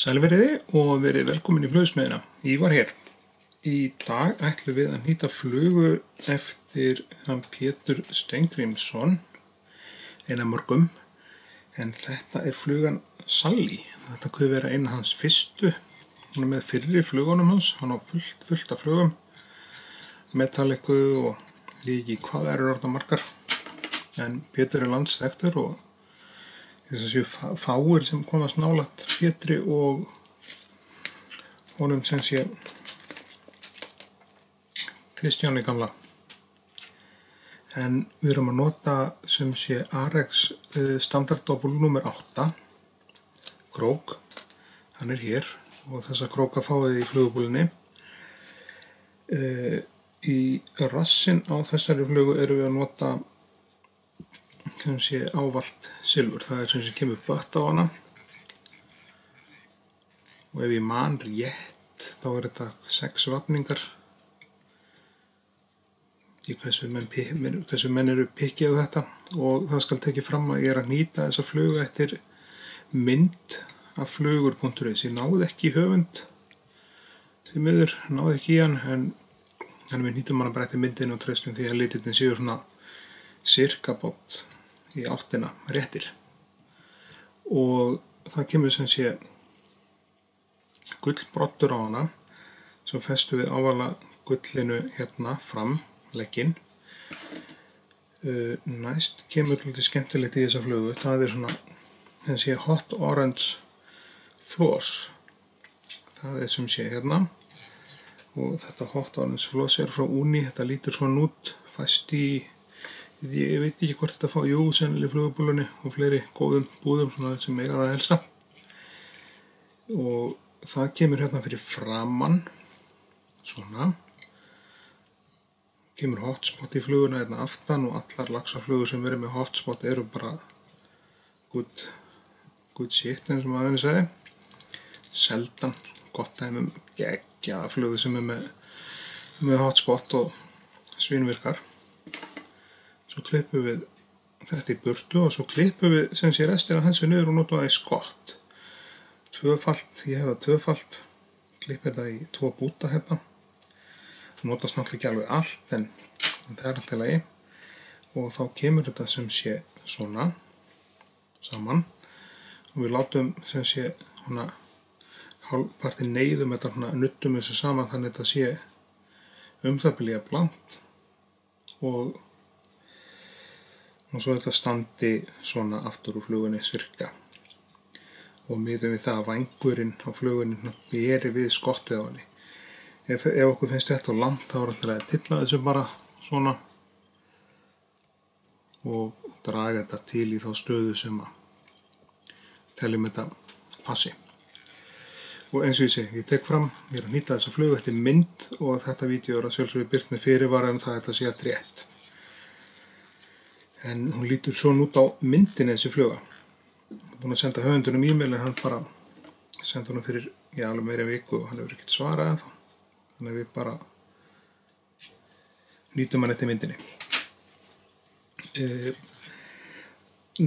Sælveriði og verið velkomin í Flugsmiðjuna. Ívar hér. Í dag ætlum við að hnýta flugu eftir hann Pétur Steingrímsson, eina mörgum, en þetta er flugan Sally. Þetta kuð vera eina hans fyrstu. Hann er með fyrri flugunum hans, hann á fullt af flugum, Metallicu og ég ekki hvað eru orðna margar, en Pétur er landsþekktur og þess að séu fáir sem komast nálægt Pétri og honum sem sé Kristjáni gamla. En við erum að nota sem sé Arex standarddoppul nummer 8 krók, hann er hér og þessa króka fáið í flugubúlinni. Í rassinn á þessari flugu erum við að nota sem sé ávallt silfur, það er sem sé kemur bött á hana og ef ég man rétt þá er þetta 6 vafningar. Hversu menn eru pikkið á þetta og það skal tekið fram að ég er að hnýta þessa flugu eftir mynd af flugur.is. Ég náði ekki í höfund því miður, náði ekki í hann en við hnýtum hana bara eftir myndinu og treystum því að litirnir séu svona cirka bótt í áttina réttir og það kemur sem sé gullbroddur á hana sem festum við ávala gullinu hérna fram legginn. Næst kemur lítið skemmtilegt í þessa flugu, það er svona sem sé hot orange floss, það er sem sé hérna og þetta hot orange floss er frá Uni, þetta lítur svona út fæst í ég veit ekki hvort þetta fá sennilega í flugubúlunni og fleiri góðum búðum svona sem eiga það helsta og það kemur hérna fyrir framann svona kemur hotspot í fluguna hérna aftan og allar laxaflugur sem verið með hotspot eru bara good shit eins og maður sagði seldan gott dæmi geggjaða flugu sem er með hotspot og svínvirkar. Svo klippum við þetta í burtu og svo klippum við sem sé restina hansi niður og notum það í skott. Tvöfalt, ég hef það tvöfalt, klippir það í 2 búta hérna. Það notast náttúrulega ekki alveg allt en það er allt í lagi. Og þá kemur þetta sem sé svona saman og við látum sem sé hana hálfpartinn neyðum þetta hana nuttum þessu saman þannig að þetta sé það bil jafn langt og svo þetta standi svona aftur úr flugunni cirka og miðum við það að vængurinn á flugunni beri við skottið á henni. Ef okkur finnst þetta langt þá er alltaf að pilla þessu bara svona og draga þetta til í þá stöðu sem að teljum þetta passi. Og eins og ég segi, ég tek fram, ég er að hnýta þessa flugu eftir mynd og þetta vídeó er að sjálfsögðu birt með fyrirvara það að þetta sé að rétt. En hún lítur svona út á myndinni þessi fluga. Ég er búinn að senda höfundunum e-mail en hann bara senda honum fyrir alveg meira viku og hann hefur ekkert svarað ennþá. Þannig að við bara nýtum hann eftir myndinni.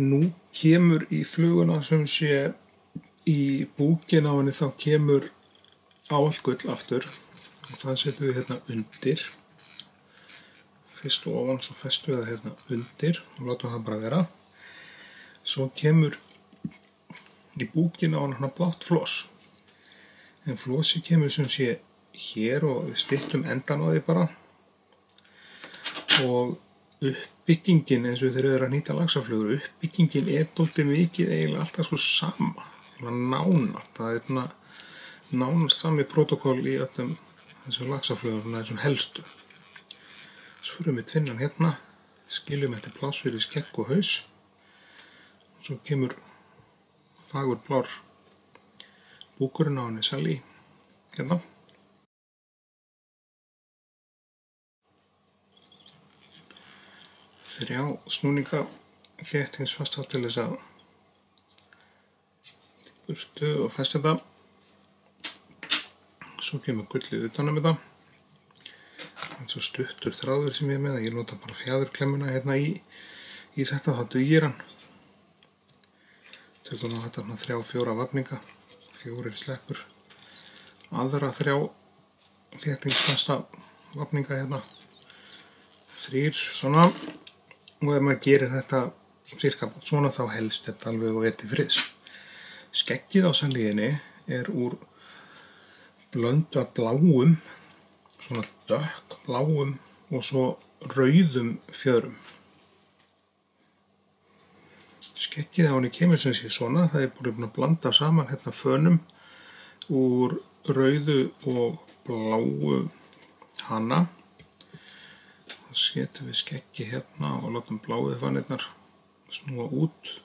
Nú kemur í fluguna sem sé í búkinn á henni þá kemur ávallt gull aftur og það setjum við hérna undir. Fyrst og ofan, svo festum við það hérna undir og látum það bara vera. Svo kemur í búkinn á hann blátt floss. En flossi kemur sem sé hér og við styttum endan á því bara. Og uppbyggingin eins og þeir eru að hnýta laxaflugur, uppbyggingin er dálítið mikið eiginlega alltaf svo sama. Nánast, það er nánast sami protokól í öllum þessum laxaflugum, svona þessum helstu. Svo fyrir við tvinnan hérna, skiljum eftir pláss fyrir skegg og haus og svo kemur fagur blár búkurinn á henni Sally hérna. Þrjá snúninga þéttingsfasta til þess að burtu og festa þetta. Svo kemur gullið utan þetta. eins og stuttur þráður sem ég er með, ég nota bara fjaðurklemmuna hérna í þetta, þá dugir hann. Tökum á þetta 3-4 vafninga 4 sleppur. Aðra 3 þéttingsfasta vafninga hérna. 3 svona. Og ef maður gerir þetta cirka svona þá helst þetta alveg og til friðs. Skeggið á salíinni er úr blöndu af bláum, svona dökk bláum og svo rauðum fjöðrum. Skeggið á henni kemur sem sé svona, það er búin að blanda saman hérna fönum úr rauðu og bláu hana. Þá setjum við skeggi hérna og látum bláu fanirnar snúa út.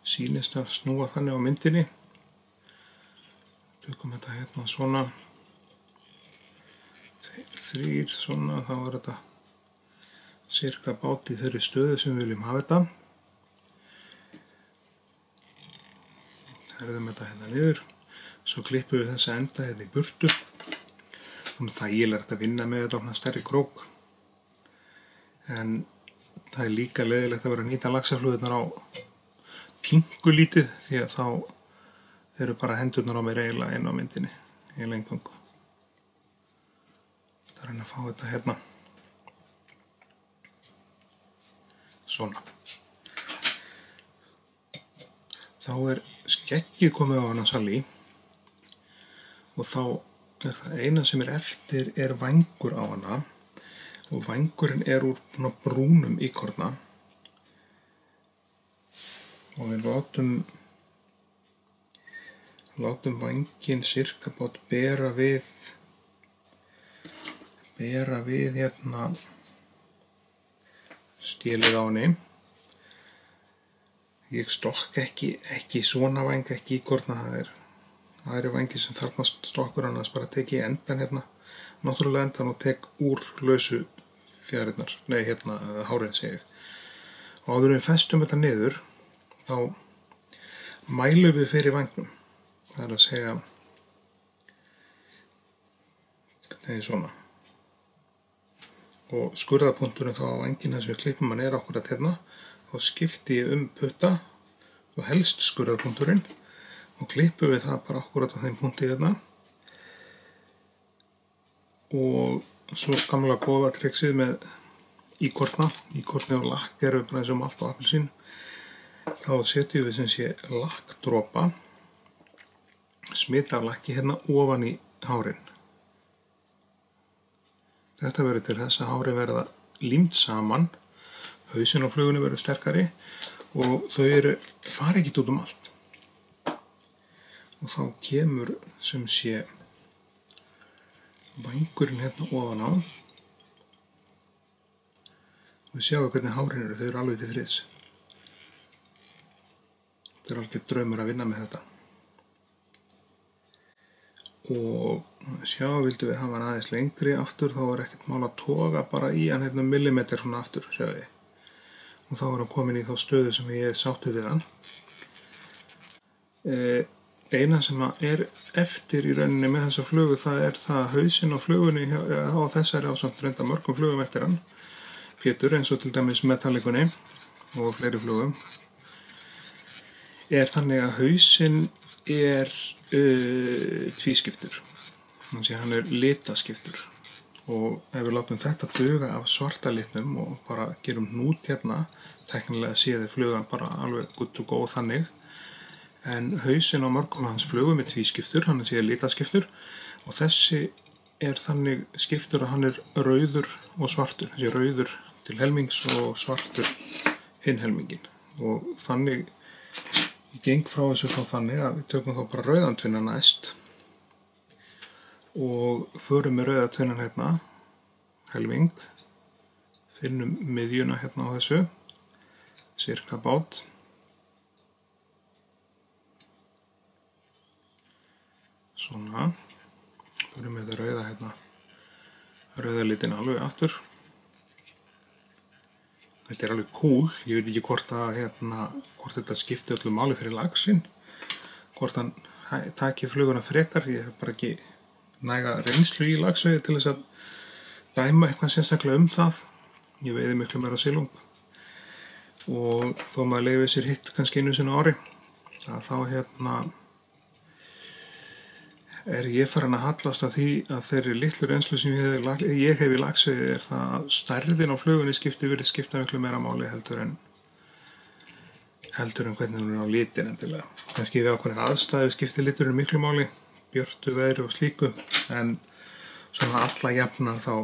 Sýnist að snúa þannig á myndinni. Tökum þetta hérna svona. 3 svona, þá er þetta cirka bát í þeirri stöðu sem við viljum hafa þetta. Herðum þetta hérna niður. Svo klippum við þessa enda hérna í burtu. Það er þægilegt að vinna með þetta á stærri krók. En það er líka leiðilegt að vera að nýta laxaflöðurnar á pingulítið því að þá eru bara hendurnar á mér eiginlega inn á myndinni í lengungu. Það er að reyna að fá þetta hérna. Svona. Þá er skeggið komið á hana salí og þá er það eina sem er eftir er vængur á hana og vængurinn er úr brúnum íkorna og við látum vænginn cirka bát bera við hérna stélið á henni. Ég stokk ekki svona væng, ekki íkorna, það eru vængir sem þarfnast stokkur, annars bara tek ég endan hérna, náttúrulega endan og tek úr lausu fjaðrirnar, nei hérna hárinn segi ég. Og áður við festum þetta niður, þá mælum við fyrir vængnum. Það er að segja, svona. Og skurðarpunkturinn þá á vængina sem við klippum hann er akkurat hérna, þá skipti ég putta og helst skurðarpunkturinn og klippum við það bara akkurat á þeim punkti hérna. Og svo gamla góða triksið með íkorni og lakk eru bara eins og malt og appelsín. Þá setjum við sem sé lakkdropa, smita af lakki hérna ofan í hárin. Þetta verður til þess að hárin verða límt saman, hausinn á flugunni verður sterkari og þau fara ekkert út allt. Og þá kemur sem sé vængurinn hérna ofan á. Við sjáum hvernig hárin eru, þau eru alveg til friðs. Þetta er algjör draumur að vinna með þetta. Og vildum við hafa hann aðeins lengri aftur, þá er ekkert mál að toga bara í hann hérna millimetr svona aftur, sjáum við. Og þá er hann komin í þá stöðu sem ég sáttu við hann. Eina sem er eftir í rauninni með þessa flugu, það er það hausinn á flugunni á þessari ásamt reynda mörgum flugum eftir hann. Pétur, eins og til dæmis metallikunni og fleiri flugum, er þannig að hausinn er tvískiptur. Þannig að hann er litaskiptur. Og ef við látum þetta duga af svarta litnum og bara gerum hnút hérna, teknilega séði flugan bara alveg good to go þannig. En hausinn á mörgum hans flugum er tvískiptur, hann er síðan litaskiptur og þessi er þannig skiptur að hann er rauður og svartur. Þessi rauður til helmings og svartur hinn helmingin. Og þannig, ég geng frá þessu þá þannig að við tökum þá bara rauðantvinnan næst og förum með rauðantvinnan hérna, helming, finnum miðjuna hérna á þessu, cirka bát. Svona, förum með þetta rauða hérna, rauðalitin alveg aftur. Þetta er alveg cool, ég veit ekki hvort þetta skipti öllu máli fyrir laxinn, hvort hann taki fluguna frekar, því ég hef bara ekki næga reynslu í laxveiði til þess að dæma eitthvað sérstaklega það. Ég veiði miklu meira silung og þó maður leyfi sér hitt kannski einu sinni á ári, þá er ég farin að hallast að því að þeirri litlu reynslu sem ég hef í laxveiði er það að stærðin á flugunni skipta miklu meira máli heldur en hvernig hún er á litin endilega. Kannski við ákveðin aðstæðu skiptir liturinn miklu máli, björtu veðri og slíku, en svona alla jafna þá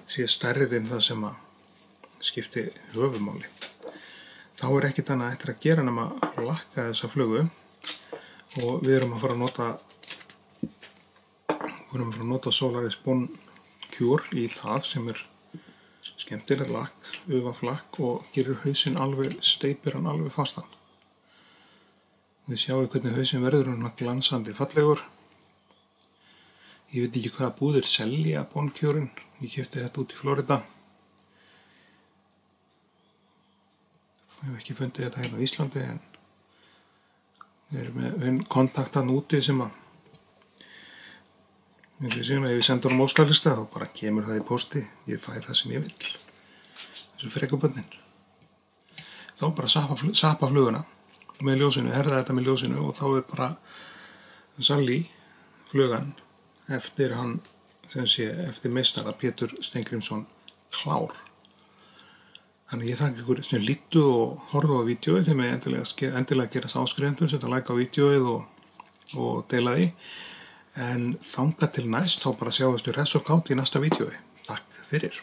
sé stærðin það sem að skipti höfumáli. Þá er ekkert annað eftir að gera nema að lakka þessa flugu og við erum að fara að nota Solaris Bond Cure í það sem er skemmtilegt lakk, ufaflakk og gerir hausinn steypir hann alveg fastan. Við sjáum hvernig hausinn verður hann glansandi fallegur. Ég veit ekki hvaða búðir selja Bond Cureinn, ég keypti þetta út í Florida. Ég hef ekki fundið þetta hérna á Íslandi en við erum með kontaktan úti sem að eins og ég segjum að ef ég sendur um óskalista þá bara kemur það í posti, ég fæ það sem ég vill, þessu frekubönnin. Þá bara sapa fluguna með ljósinu, herða þetta með ljósinu og þá er bara Sally flugan eftir eftir meistara Pétur Steingrímsson klár. Þannig ég þakka ykkur sem lítu og horfa á vídeóið þegar mig endilega gerast áskrifendur, setja like á vídeóið og deila því. En þangað til næst þá bara sjáumst við hress og kátt í næsta vídeói. Takk fyrir.